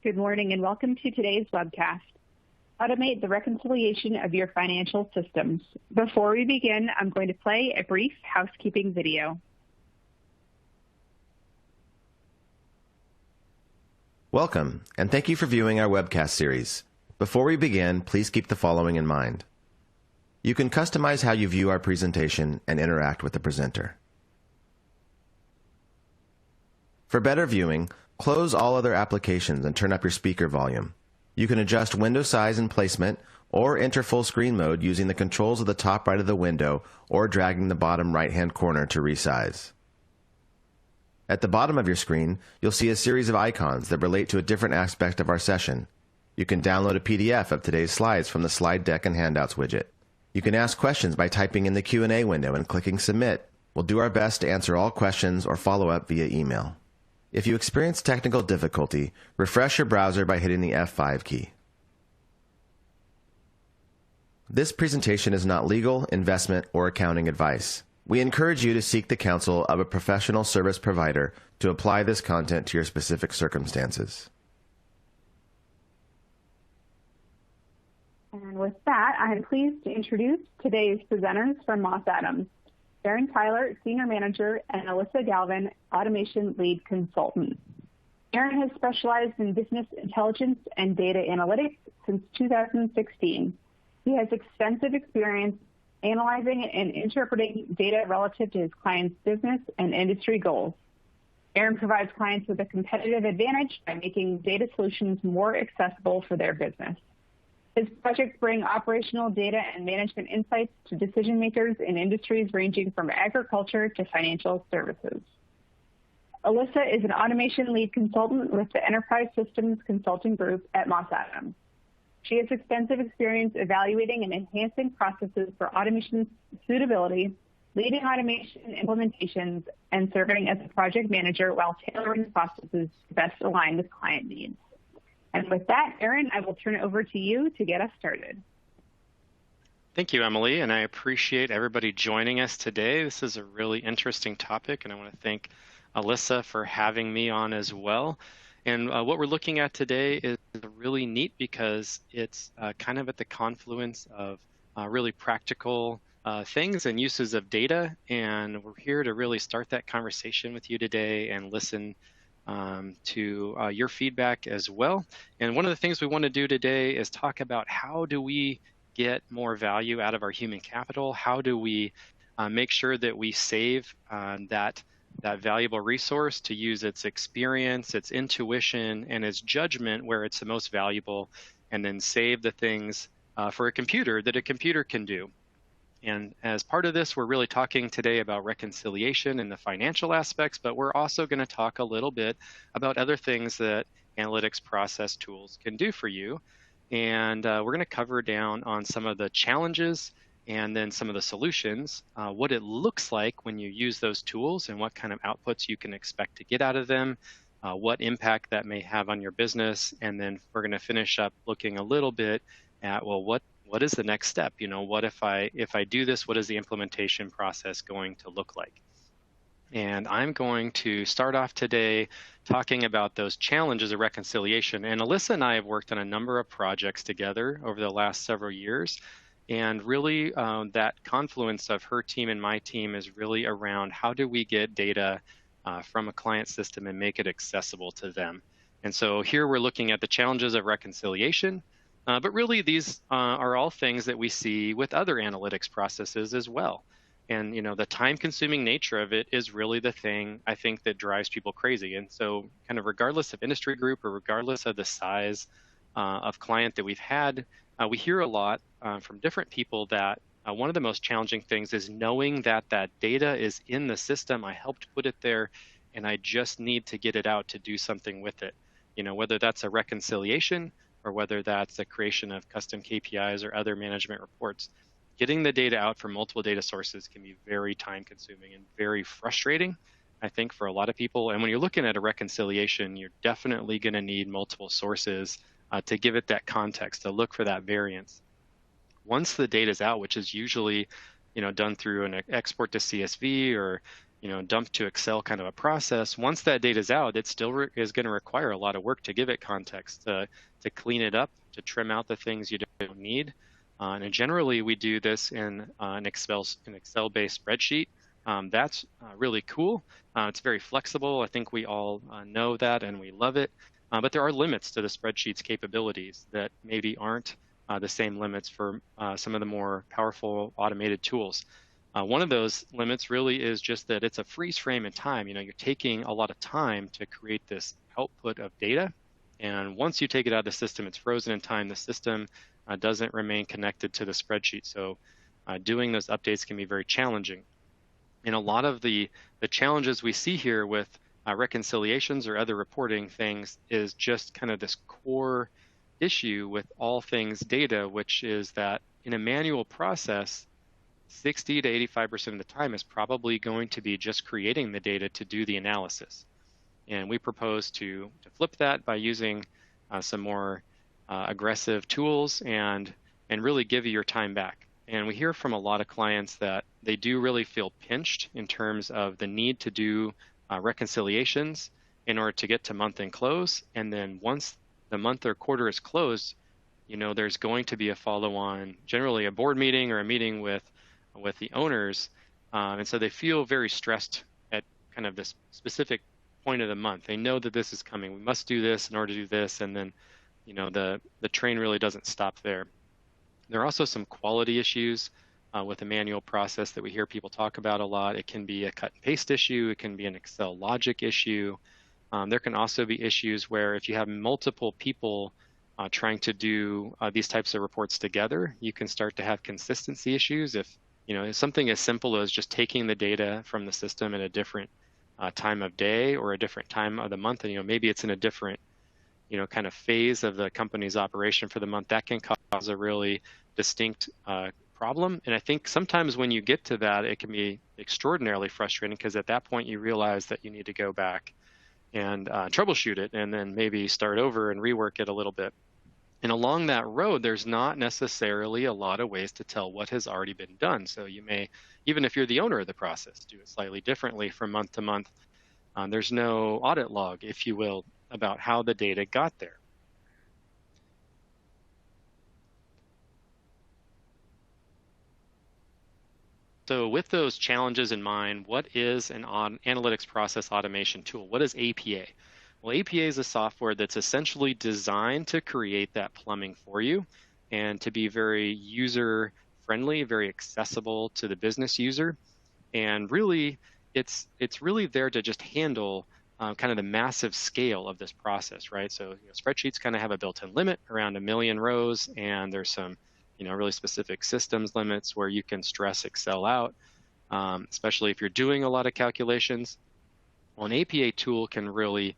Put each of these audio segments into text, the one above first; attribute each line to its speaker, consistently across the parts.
Speaker 1: Good morning and welcome to today's webcast, Automate the Reconciliation of Your Financial Systems. Before we begin, I'm going to play a brief housekeeping video.
Speaker 2: Welcome, and thank you for viewing our webcast series. Before we begin, please keep the following in mind. You can customize how you view our presentation and interact with the presenter. For better viewing, close all other applications and turn up your speaker volume. You can adjust window size and placement or enter full screen mode using the controls of the top right of the window or dragging the bottom right-hand corner to resize. At the bottom of your screen, you'll see a series of icons that relate to a different aspect of our session. You can download a PDF of today's slides from the Slide Deck and Handouts widget. You can ask questions by typing in the Q&A window and clicking Submit. We'll do our best to answer all questions or follow up via email. If you experience technical difficulty, refresh your browser by hitting the F5 key. This presentation is not legal, investment, or accounting advice. We encourage you to seek the counsel of a professional service provider to apply this content to your specific circumstances.
Speaker 1: And with that, I am pleased to introduce today's presenters from Moss Adams, Aaron Tyler, Senior Manager, and Alyssa Galvan, Automation Lead Consultant. Aaron has specialized in business intelligence and data analytics since 2016. He has extensive experience analyzing and interpreting data relative to his clients' business and industry goals. Aaron provides clients with a competitive advantage by making data solutions more accessible for their business. His projects bring operational data and management insights to decision makers in industries ranging from agriculture to financial services. Alyssa is an automation lead consultant with the Enterprise Systems Consulting Group at Moss Adams. She has extensive experience evaluating and enhancing processes for automation suitability, leading automation implementations, and serving as a project manager while tailoring processes to best align with client needs. And with that, Aaron, I will turn it over to you to get us started.
Speaker 3: Thank you, Emily, and I appreciate everybody joining us today. This is a really interesting topic, and I want to thank Alyssa for having me on as well. And what we're looking at today is really neat because it's kind of at the confluence of really practical things and uses of data, and we're here to really start that conversation with you today and listen to your feedback as well. And one of the things we want to do today is talk about how do we get more value out of our human capital? How do we make sure that we save that valuable resource to use its experience, its intuition, and its judgment where it's the most valuable, and then save the things for a computer that a computer can do. And as part of this, we're really talking today about reconciliation and the financial aspects, but we're also going to talk a little bit about other things that analytics process tools can do for you. And we're going to cover down on some of the challenges and then some of the solutions, what it looks like when you use those tools and what kind of outputs you can expect to get out of them, what impact that may have on your business. And then we're going to finish up looking a little bit at, well, what is the next step? You know, what if I do this, what is the implementation process going to look like? And I'm going to start off today talking about those challenges of reconciliation. And Alyssa and I have worked on a number of projects together over the last several years. And really that confluence of her team and my team is really around how do we get data from a client system and make it accessible to them. And so here we're looking at the challenges of reconciliation. But really, these are all things that we see with other analytics processes as well. And you know, the time-consuming nature of it is really the thing I think that drives people crazy. And so, kind of regardless of industry group or regardless of the size of client that we've had, we hear a lot from different people that one of the most challenging things is knowing that that data is in the system. I helped put it there, and I just need to get it out to do something with it. You know, whether that's a reconciliation or whether that's the creation of custom KPIs or other management reports. Getting the data out from multiple data sources can be very time consuming and very frustrating, I think, for a lot of people. And when you're looking at a reconciliation, you're definitely going to need multiple sources to give it that context, to look for that variance. Once the data is out, which is usually done through an export to CSV or dumped to Excel kind of a process, once that data is out, it still is going to require a lot of work to give it context, to clean it up, to trim out the things you don't need. And generally, we do this in an Excel-based spreadsheet. That's really cool. It's very flexible. I think we all know that and we love it. But there are limits to the spreadsheet's capabilities that maybe aren't the same limits for some of the more powerful automated tools. One of those limits really is just that it's a freeze frame in time. You're taking a lot of time to create this output of data. And once you take it out of the system, it's frozen in time. The system doesn't remain connected to the spreadsheet. So doing those updates can be very challenging. And a lot of the challenges we see here with reconciliations or other reporting things is just kind of this core issue with all things data, which is that in a manual process, 60 to 85% of the time is probably going to be just creating the data to do the analysis. And we propose to flip that by using some more aggressive tools and really give you your time back. And we hear from a lot of clients that they do really feel pinched in terms of the need to do reconciliations in order to get to month-end close. And then once the month or quarter is closed, there's going to be a follow-on, generally a board meeting or a meeting with the owners, and so they feel very stressed at kind of this specific point of the month. They know that this is coming. We must do this in order to do this, and then the train really doesn't stop there. There are also some quality issues with a manual process that we hear people talk about a lot. It can be a cut and paste issue. It can be an Excel logic issue. There can also be issues where if you have multiple people trying to do these types of reports together, you can start to have consistency issues. If something as simple as just taking the data from the system at a different time of day or a different time of the month, and maybe it's in a different kind of phase of the company's operation for the month, that can cause a really distinct problem. And I think sometimes when you get to that, it can be extraordinarily frustrating, because at that point you realize that you need to go back and troubleshoot it and then maybe start over and rework it a little bit. And along that road, there's not necessarily a lot of ways to tell what has already been done. So you may, even if you're the owner of the process, do it slightly differently from month to month. There's no audit log, if you will, about how the data got there. So with those challenges in mind, what is an analytics process automation tool? What is APA? Well, APA is a software that's essentially designed to create that plumbing for you and to be very user-friendly, very accessible to the business user. And really, it's really there to just handle kind of the massive scale of this process, right? So spreadsheets kind of have a built-in limit around 1 million rows, and there's some really specific systems limits where you can stress Excel out, especially if you're doing a lot of calculations. Well, an APA tool can really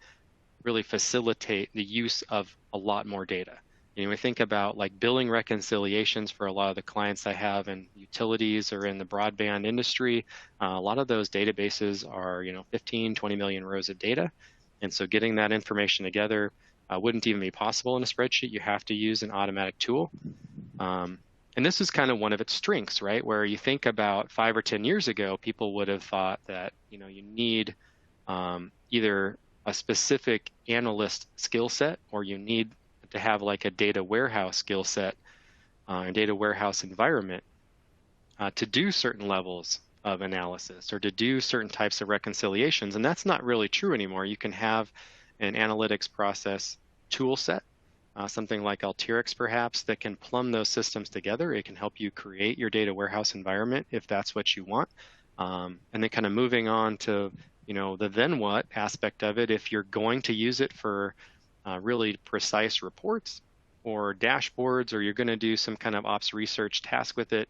Speaker 3: facilitate the use of a lot more data. We think about like billing reconciliations for a lot of the clients I have in utilities or in the broadband industry. A lot of those databases are 15, 20 million rows of data. And so getting that information together wouldn't even be possible in a spreadsheet. You have to use an automatic tool. And this is kind of one of its strengths, right? Where you think about 5 or 10 years ago, people would have thought that you need either a specific analyst skill set, or you need to have like a data warehouse skill set and data warehouse environment to do certain levels of analysis or to do certain types of reconciliations. And that's not really true anymore. You can have an analytics process tool set, something like Alteryx perhaps, that can plumb those systems together. It can help you create your data warehouse environment if that's what you want. And then kind of moving on to the then what aspect of it, if you're going to use it for really precise reports or dashboards, or you're going to do some kind of ops research task with it,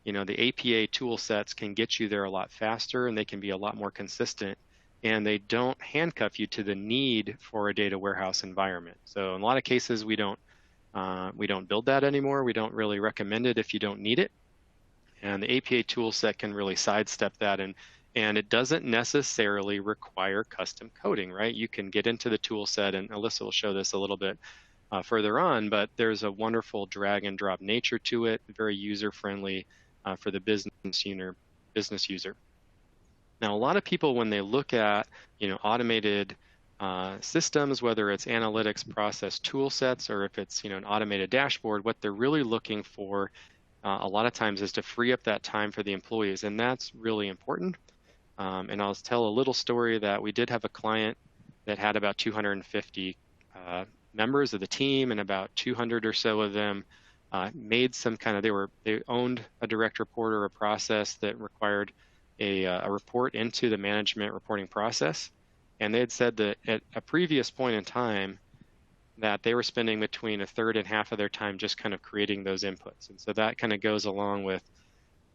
Speaker 3: the APA tool sets can get you there a lot faster, and they can be a lot more consistent, and they don't handcuff you to the need for a data warehouse environment. So in a lot of cases, we don't build that anymore. We don't really recommend it if you don't need it. And the APA tool set can really sidestep that, and it doesn't necessarily require custom coding, right? You can get into the tool set, and Alyssa will show this a little bit further on, but there's a wonderful drag and drop nature to it, very user-friendly for the business user. Now, a lot of people, when they look at, automated systems, whether it's analytics process tool sets or if it's, an automated dashboard, what they're really looking for a lot of times is to free up that time for the employees, and that's really important. And I'll tell a little story that we did have a client that had about 250 members of the team, and about 200 or so of them made some kind of, they owned a direct report or a process that required a report into the management reporting process. And they had said that at a previous point in time that they were spending between a third and half of their time just kind of creating those inputs. And so that kind of goes along with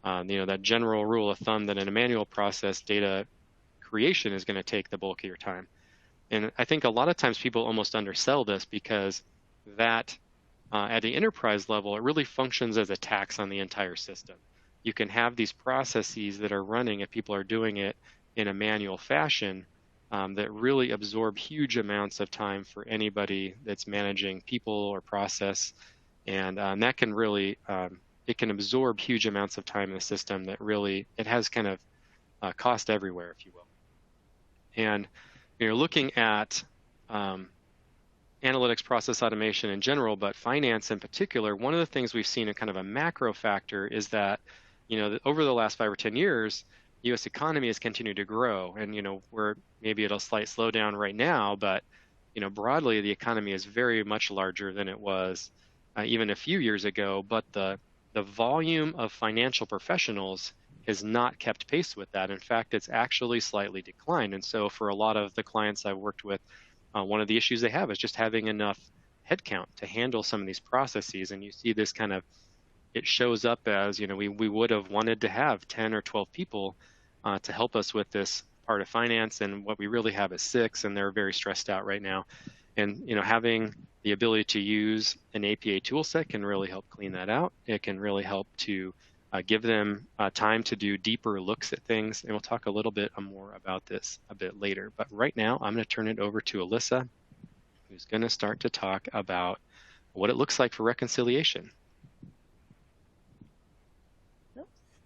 Speaker 3: that general rule of thumb that in a manual process, data creation is going to take the bulk of your time. And I think a lot of times people almost undersell this, because that at the enterprise level, it really functions as a tax on the entire system. You can have these processes that are running, if people are doing it in a manual fashion, that really absorb huge amounts of time for anybody that's managing people or process. And that can really, it can absorb huge amounts of time in the system that really, it has kind of cost everywhere, if you will. And you're looking at analytics process automation in general, but finance in particular, one of the things we've seen in kind of a macro factor is that, over the last 5 or 10 years, U.S. economy has continued to grow, and we're maybe at a slight slowdown right now, but broadly the economy is very much larger than it was even a few years ago. But the volume of financial professionals has not kept pace with that. In fact, it's actually slightly declined. And so for a lot of the clients I've worked with, one of the issues they have is just having enough headcount to handle some of these processes. And you see this kind of, it shows up as, we would have wanted to have 10 or 12 people to help us with this part of finance, and what we really have is 6, and they're very stressed out right now. And having the ability to use an APA tool set can really help clean that out. It can really help to give them time to do deeper looks at things, and we'll talk a little bit more about this a bit later. But right now, I'm going to turn it over to Alyssa, who's going to start to talk about what it looks like for reconciliation.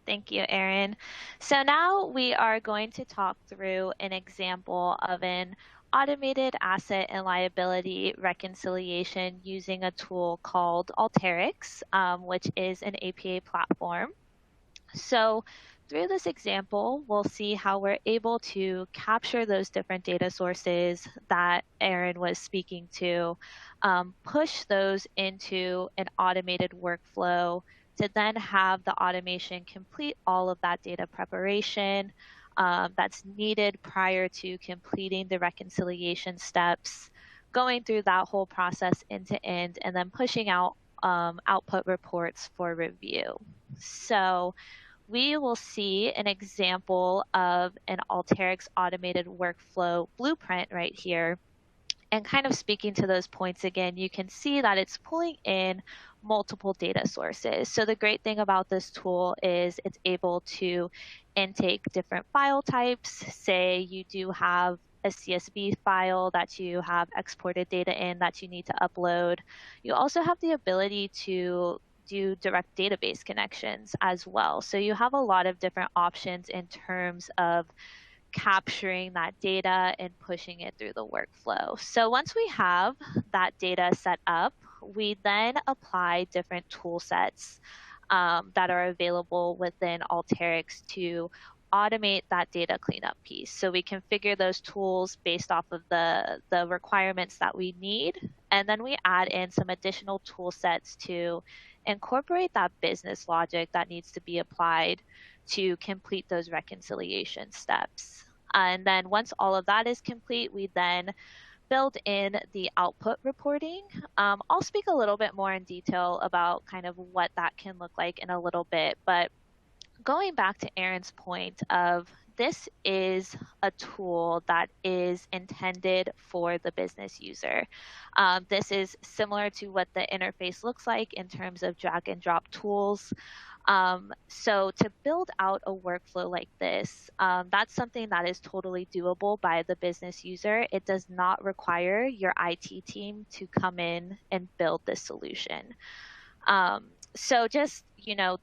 Speaker 4: Thank you, Aaron. So now we are going to talk through an example of an automated asset and liability reconciliation using a tool called Alteryx, which is an APA platform. So through this example, we'll see how we're able to capture those different data sources that Aaron was speaking to, push those into an automated workflow to then have the automation complete all of that data preparation that's needed prior to completing the reconciliation steps, going through that whole process end to end, and then pushing out output reports for review. So we will see an example of an Alteryx automated workflow blueprint right here. And kind of speaking to those points again, you can see that it's pulling in multiple data sources. So the great thing about this tool is it's able to intake different file types. Say you do have a CSV file that you have exported data in that you need to upload. You also have the ability to do direct database connections as well. So you have a lot of different options in terms of capturing that data and pushing it through the workflow. So once we have that data set up, we then apply different tool sets that are available within Alteryx to automate that data cleanup piece. So we configure those tools based off of the requirements that we need, and then we add in some additional tool sets to incorporate that business logic that needs to be applied to complete those reconciliation steps. And then once all of that is complete, we then build in the output reporting. I'll speak a little bit more in detail about kind of what that can look like in a little bit, but going back to Aaron's point of this is a tool that is intended for the business user. This is similar to what the interface looks like in terms of drag and drop tools. So to build out a workflow like this, that's something that is totally doable by the business user. It does not require your IT team to come in and build this solution. So just,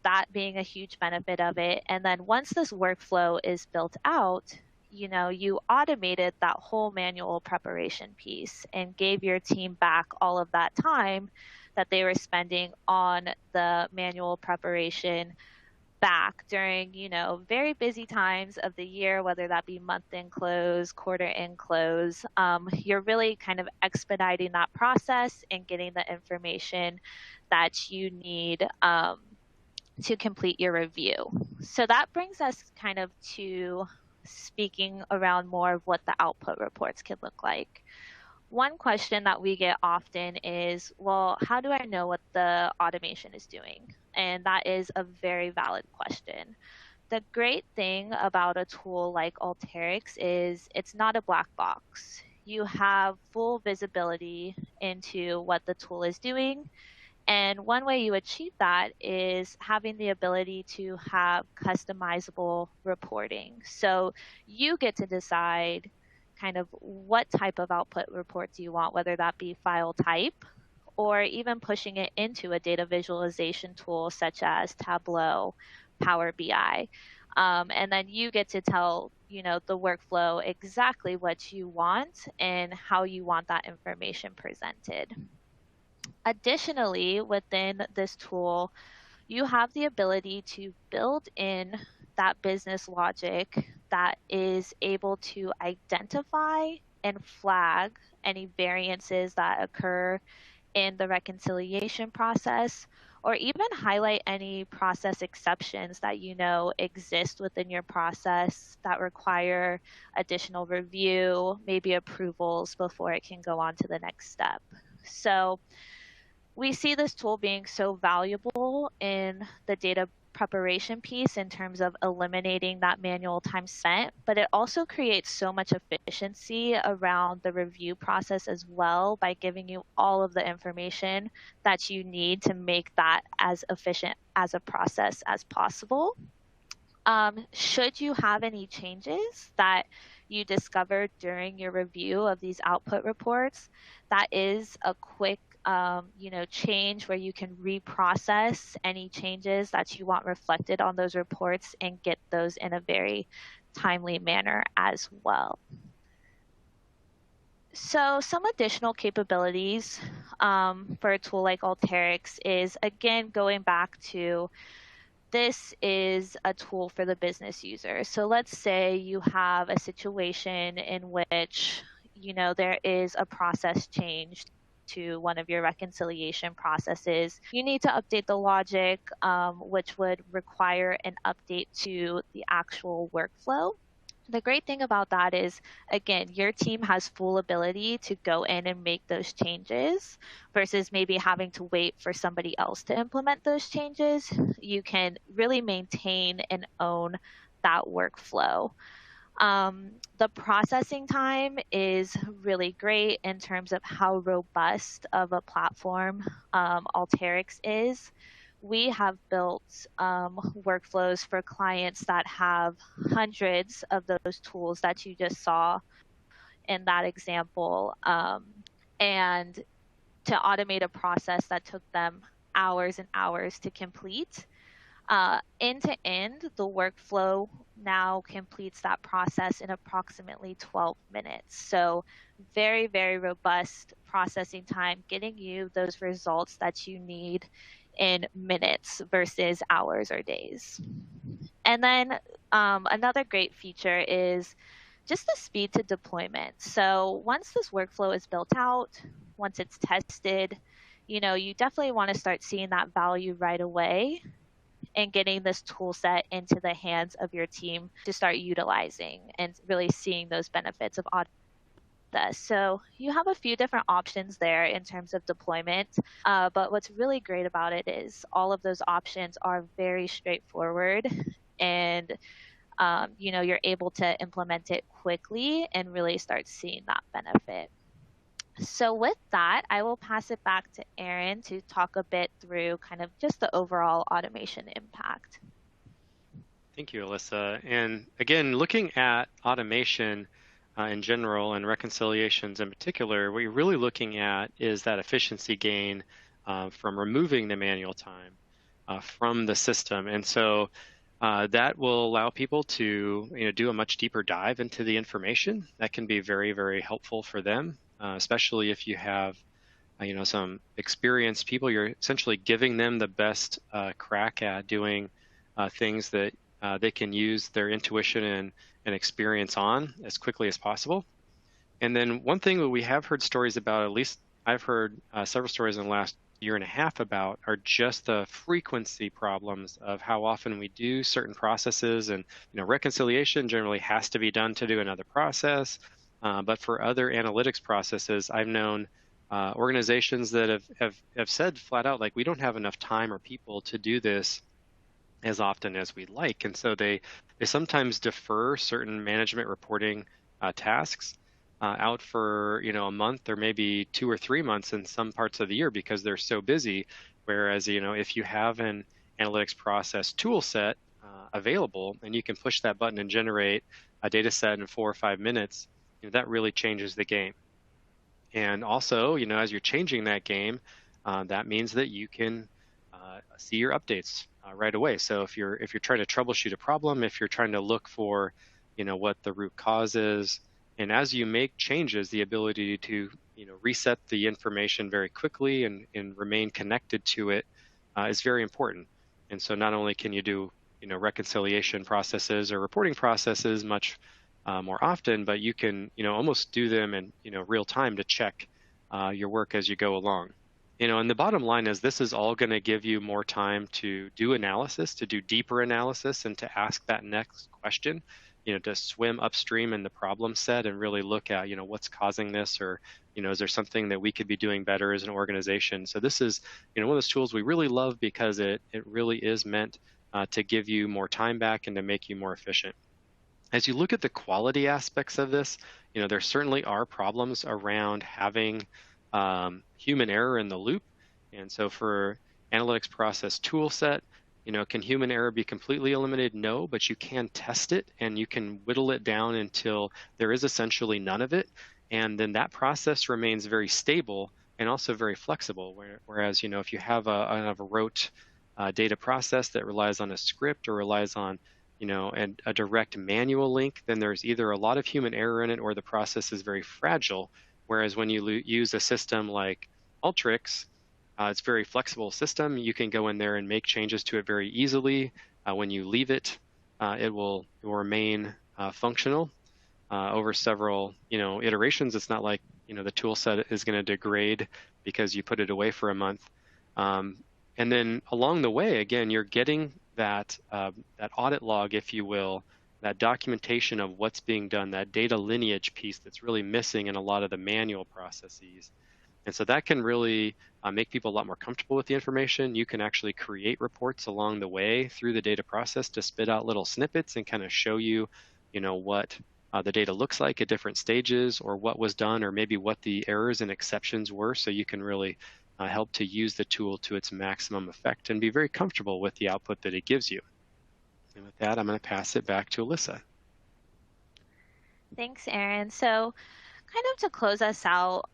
Speaker 4: that being a huge benefit of it. And then once this workflow is built out, you automated that whole manual preparation piece and gave your team back all of that time that they were spending on the manual preparation back during, very busy times of the year, whether that be month end close, quarter end close. You're really kind of expediting that process and getting the information that you need to complete your review. So that brings us kind of to speaking around more of what the output reports can look like. One question that we get often is, well, how do I know what the automation is doing? And that is a very valid question. The great thing about a tool like Alteryx is it's not a black box. You have full visibility into what the tool is doing. And one way you achieve that is having the ability to have customizable reporting. So you get to decide kind of what type of output reports you want, whether that be file type or even pushing it into a data visualization tool such as Tableau, Power BI. And then you get to tell, the workflow exactly what you want and how you want that information presented. Additionally, within this tool, you have the ability to build in that business logic that is able to identify and flag any variances that occur in the reconciliation process, or even highlight any process exceptions that exist within your process that require additional review, maybe approvals before it can go on to the next step. So we see this tool being so valuable in the data preparation piece in terms of eliminating that manual time spent, but it also creates so much efficiency around the review process as well by giving you all of the information that you need to make that as efficient as a process as possible. Should you have any changes that you discovered during your review of these output reports, that is a quick change where you can reprocess any changes that you want reflected on those reports and get those in a very timely manner as well. So some additional capabilities for a tool like Alteryx is, again, going back to this is a tool for the business user. So let's say you have a situation in which, there is a process change to one of your reconciliation processes. You need to update the logic, which would require an update to the actual workflow. The great thing about that is, again, your team has full ability to go in and make those changes versus maybe having to wait for somebody else to implement those changes. You can really maintain and own that workflow. The processing time is really great in terms of how robust of a platform Alteryx is. We have built workflows for clients that have hundreds of those tools that you just saw in that example, and to automate a process that took them hours and hours to complete. End to end, the workflow now completes that process in approximately 12 minutes. So very, very robust processing time, getting you those results that you need in minutes versus hours or days. And then another great feature is just the speed to deployment. So once this workflow is built out, once it's tested, you definitely want to start seeing that value right away and getting this tool set into the hands of your team to start utilizing and really seeing those benefits of this. So you have a few different options there in terms of deployment, but what's really great about it is all of those options are very straightforward, and you're able to implement it quickly and really start seeing that benefit. So with that, I will pass it back to Erin to talk a bit through kind of just the overall automation impact.
Speaker 3: Thank you, Alyssa. And again, looking at automation in general and reconciliations in particular, what you're really looking at is that efficiency gain from removing the manual time. from the system. And so that will allow people to do a much deeper dive into the information. That can be very, very helpful for them, especially if you have some experienced people. You're essentially giving them the best crack at doing things that they can use their intuition and experience on as quickly as possible. And then one thing that we have heard stories about, at least I've heard several stories in the last year and a half about, are just the frequency problems of how often we do certain processes. And reconciliation generally has to be done to do another process. But for other analytics processes, I've known organizations that have said flat out, like, we don't have enough time or people to do this as often as we'd like. And so they sometimes defer certain management reporting tasks out for a month or maybe 2 or 3 months in some parts of the year because they're so busy. Whereas if you have an analytics process tool set available and you can push that button and generate a data set in 4 or 5 minutes, that really changes the game. And also, as you're changing that game, that means that you can see your updates right away. So if you're trying to troubleshoot a problem, if you're trying to look for what the root cause is, and as you make changes, the ability to reset the information very quickly and remain connected to it is very important. And so not only can you do reconciliation processes or reporting processes much more often, but you can almost do them in real time to check your work as you go along. And the bottom line is this is all going to give you more time to do analysis, to do deeper analysis, and to ask that next question, to swim upstream in the problem set and really look at, what's causing this, or, is there something that we could be doing better as an organization? So this is, one of those tools we really love because it really is meant to give you more time back and to make you more efficient. As you look at the quality aspects of this, there certainly are problems around having human error in the loop. And so for analytics process tool set, can human error be completely eliminated? No, but you can test it and you can whittle it down until there is essentially none of it. And then that process remains very stable and also very flexible. Whereas, if you have a rote data process that relies on a script or relies on and a direct manual link, then there's either a lot of human error in it or the process is very fragile. Whereas when you use a system like Alteryx, it's a very flexible system. You can go in there and make changes to it very easily. When you leave it, it will remain functional over several iterations. It's not like the tool set is going to degrade because you put it away for a month. And then along the way, again, you're getting that audit log, if you will, that documentation of what's being done, that data lineage piece that's really missing in a lot of the manual processes. And so that can really make people a lot more comfortable with the information. You can actually create reports along the way through the data process to spit out little snippets and kind of show you, what the data looks like at different stages, or what was done, or maybe what the errors and exceptions were, so you can really help to use the tool to its maximum effect and be very comfortable with the output that it gives you. And with that, I'm going to pass it back to Alyssa.
Speaker 4: Thanks, Aaron. So kind of to close us out,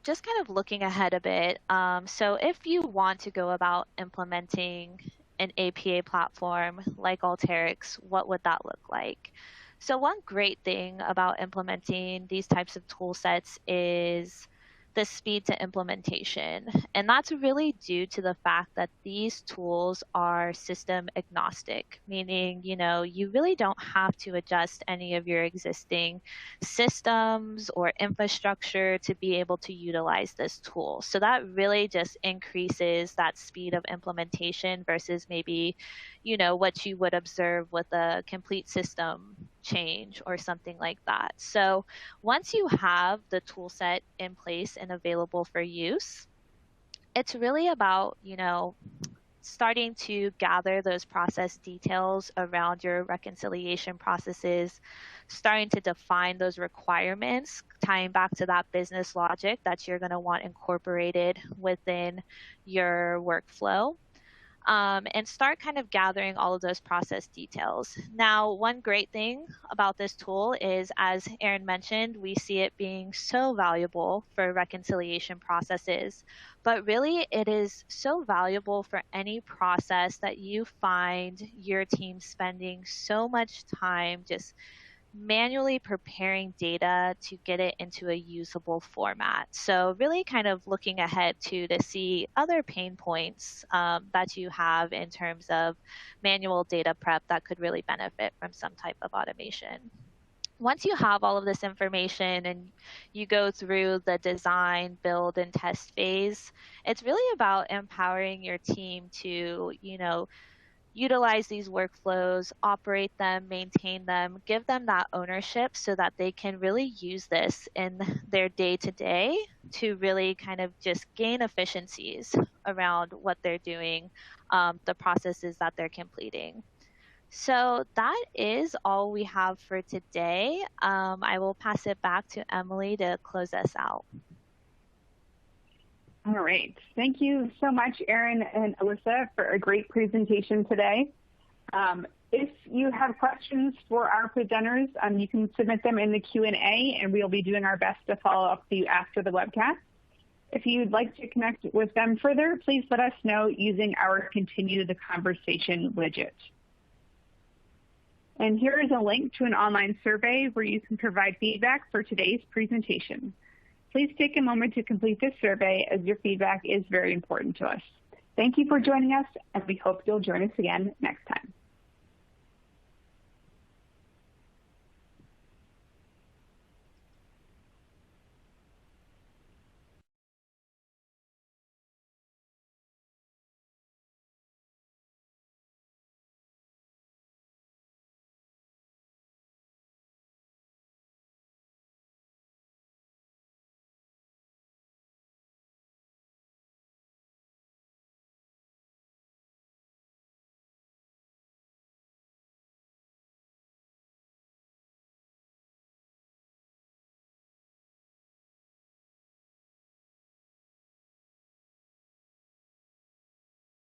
Speaker 4: just kind of looking ahead a bit. So if you want to go about implementing an APA platform like Alteryx, what would that look like? So one great thing about implementing these types of tool sets is the speed to implementation. And that's really due to the fact that these tools are system agnostic, meaning, you really don't have to adjust any of your existing systems or infrastructure to be able to utilize this tool. So that really just increases that speed of implementation versus maybe, what you would observe with a complete system change or something like that. So once you have the tool set in place and available for use, it's really about, starting to gather those process details around your reconciliation processes, starting to define those requirements, tying back to that business logic that you're going to want incorporated within your workflow. and start kind of gathering all of those process details. Now, one great thing about this tool is, as Erin mentioned, we see it being so valuable for reconciliation processes, but really it is so valuable for any process that you find your team spending so much time just manually preparing data to get it into a usable format. So really kind of looking ahead to see other pain points that you have in terms of manual data prep that could really benefit from some type of automation. Once you have all of this information and you go through the design, build, and test phase, it's really about empowering your team to, utilize these workflows, operate them, maintain them, give them that ownership so that they can really use this in their day-to-day to really kind of just gain efficiencies around what they're doing, the processes that they're completing. So that is all we have for today. I will pass it back to Emily to close us out.
Speaker 1: All right. Thank you so much, Erin and Alyssa, for a great presentation today. If you have questions for our presenters, you can submit them in the Q&A, and we'll be doing our best to follow up with you after the webcast. If you'd like to connect with them further, please let us know using our Continue the Conversation widget. And here is a link to an online survey where you can provide feedback for today's presentation. Please take a moment to complete this survey, as your feedback is very important to us. Thank you for joining us, and we hope you'll join us again next time.